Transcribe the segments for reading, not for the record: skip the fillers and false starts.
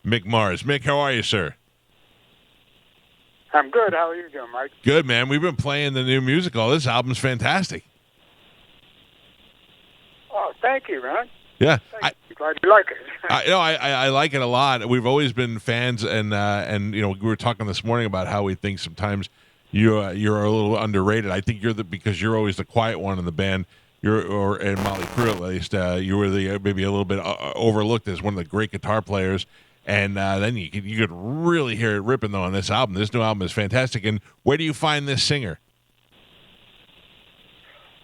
Mick Mars. Mick, how are you, sir? I'm good. How are you doing, Mike? Good, man. We've been playing the new music. Oh, this album's fantastic. Oh, thank you, man. Yeah, I'm glad you like it. I like it a lot. We've always been fans, and we were talking this morning about how we think sometimes you're a little underrated. I think because you're always the quiet one in the band. In Mötley Crüe at least, you were maybe a little bit overlooked as one of the great guitar players. And then you could really hear it ripping though on this album. This new album is fantastic. And where do you find this singer?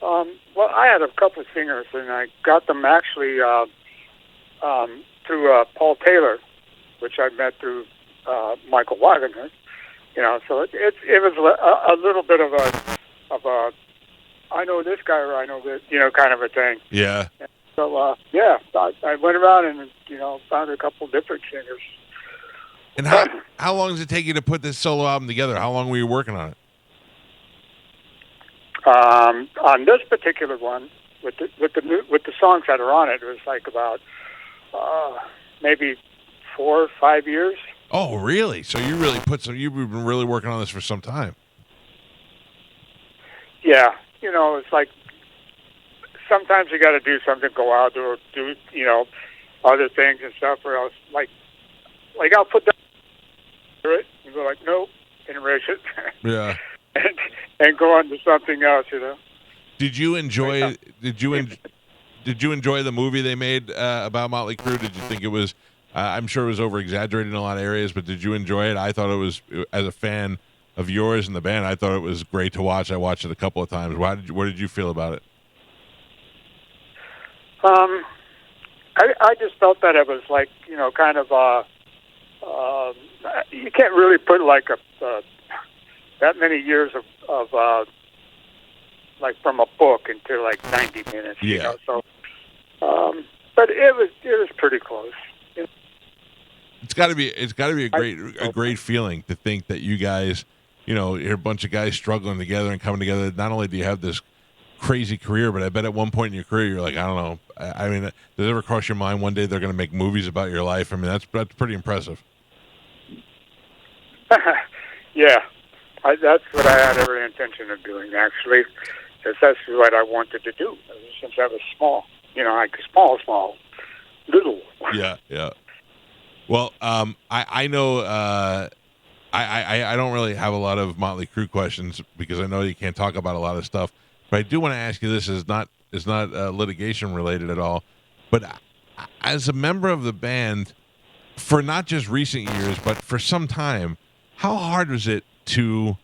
Well, I had a couple of singers, and I got them actually through Paul Taylor, which I met through Michael Wagner. So it was a little bit of a I know this guy or I know this, kind of a thing. Yeah. So I went around and found a couple different singers. And how long does it take you to put this solo album together? How long were you working on it? On this particular one, with the songs that are on it, it was like about maybe 4 or 5 years. Oh, really? So you really you've been really working on this for some time. Yeah, it's like sometimes you got to do something, go out or do other things and stuff, or else like I'll put that it and go like nope and erase it. Yeah. and go on to something else, Did you enjoy? Did you enjoy the movie they made about Mötley Crüe? Did you think it was? I'm sure it was over exaggerated in a lot of areas, but did you enjoy it? I thought it was, as a fan of yours and the band, I thought it was great to watch. I watched it a couple of times. What did you feel about it? I just felt that it was like kind of you can't really put like that many years of like from a book into like 90 minutes. Yeah. So, but it was pretty close. It's got to be a great feeling to think that you guys, you're a bunch of guys struggling together and coming together. Not only do you have this crazy career, but I bet at one point in your career you're like, I don't know. I mean, does it ever cross your mind one day they're going to make movies about your life? I mean, that's pretty impressive. Yeah, that's what I had every intention of doing, actually, because that's what I wanted to do since I was small. Like small, little. Yeah. Well, I know I don't really have a lot of Mötley Crüe questions because I know you can't talk about a lot of stuff. But I do want to ask you this: is not litigation related at all, but as a member of the band for not just recent years, but for some time, how hard was it to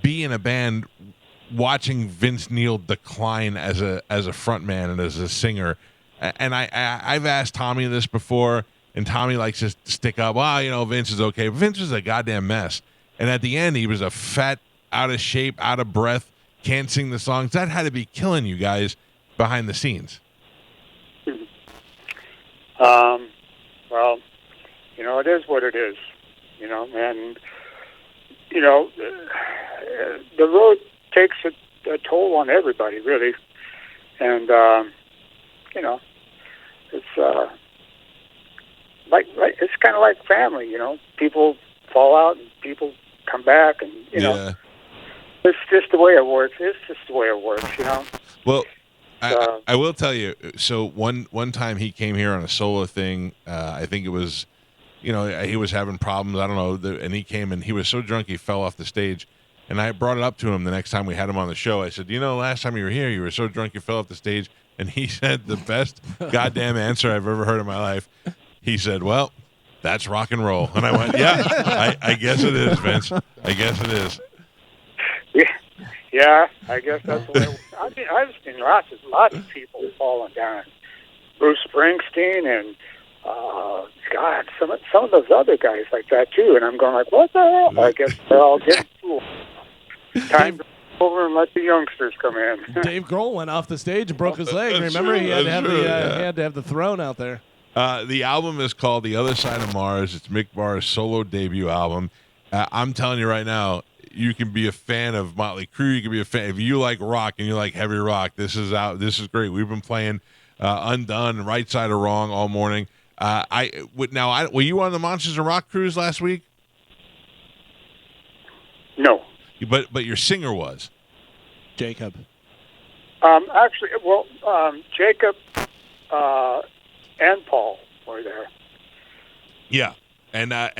be in a band watching Vince Neil decline as a frontman and as a singer? And I've asked Tommy this before, and Tommy likes to stick up. Well, Vince is okay. But Vince was a goddamn mess, and at the end, he was a fat, out of shape, out of breath. Can't sing the songs. That had to be killing you guys behind the scenes. Well, it is what it is, and, the road takes a toll on everybody, really. And, it's it's kind of like family, people fall out and people come back and, Yeah. It's just the way it works. Well, I will tell you. So one time he came here on a solo thing. I think it was, he was having problems. I don't know. And he came and he was so drunk he fell off the stage. And I brought it up to him the next time we had him on the show. I said, last time you were here, you were so drunk you fell off the stage. And he said the best goddamn answer I've ever heard in my life. He said, "Well, that's rock and roll." And I went, "Yeah, I guess it is, Vince. I guess it is." Yeah, I guess that's the way. I've seen lots of people falling down. Bruce Springsteen and God, some of those other guys like that too. And I'm going like, what the hell? I guess they're all getting cool. Time to go over and let the youngsters come in. Dave Grohl went off the stage and broke his leg. Remember, he had to have the throne out there. The album is called The Other Side of Mars. It's Mick Mars' solo debut album. I'm telling you right now, you can be a fan of Mötley Crüe. You can be a fan if you like rock and you like heavy rock. This is out. This is great. We've been playing Undone, Right Side of Wrong all morning. Were you on the Monsters of Rock cruise last week? No. But your singer was. Jacob. Actually, well, Jacob and Paul were there. Yeah. And I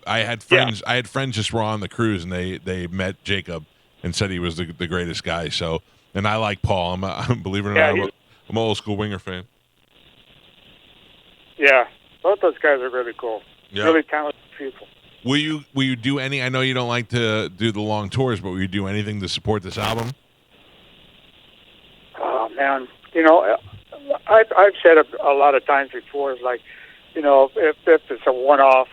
had friends. Yeah. I had friends just were on the cruise, and they met Jacob and said he was the greatest guy. So, and I like Paul. Believe it or not, I'm an old school Winger fan. Yeah, both those guys are really cool. Yeah. Really talented people. Will you do any? I know you don't like to do the long tours, but will you do anything to support this album? Oh man, I've said a lot of times before, it's like, if it's a one-off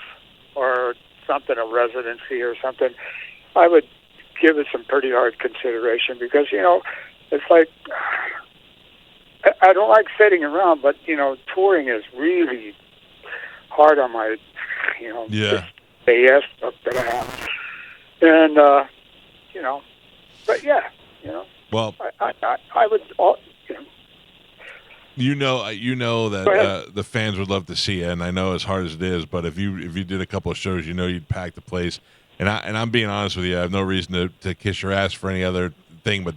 or something, a residency or something, I would give it some pretty hard consideration because, it's like, I don't like sitting around, but, touring is really hard on my, yeah. AS stuff that I have. And, but yeah, well, I would, You know that the fans would love to see you, and I know as hard as it is, but if you did a couple of shows, you'd pack the place. And I'm being honest with you, I have no reason to kiss your ass for any other thing, but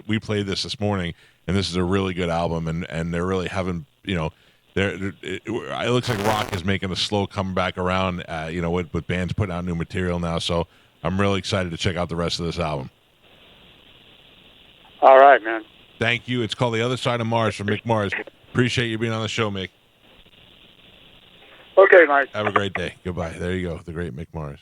we played this morning, and this is a really good album, and they're really having, it looks like rock is making a slow comeback around, with bands putting out new material now. So I'm really excited to check out the rest of this album. All right, man. Thank you. It's called The Other Side of Mars from Mick Mars. Appreciate you being on the show, Mick. Okay, Mike. Have a great day. Goodbye. There you go, the great Mick Mars.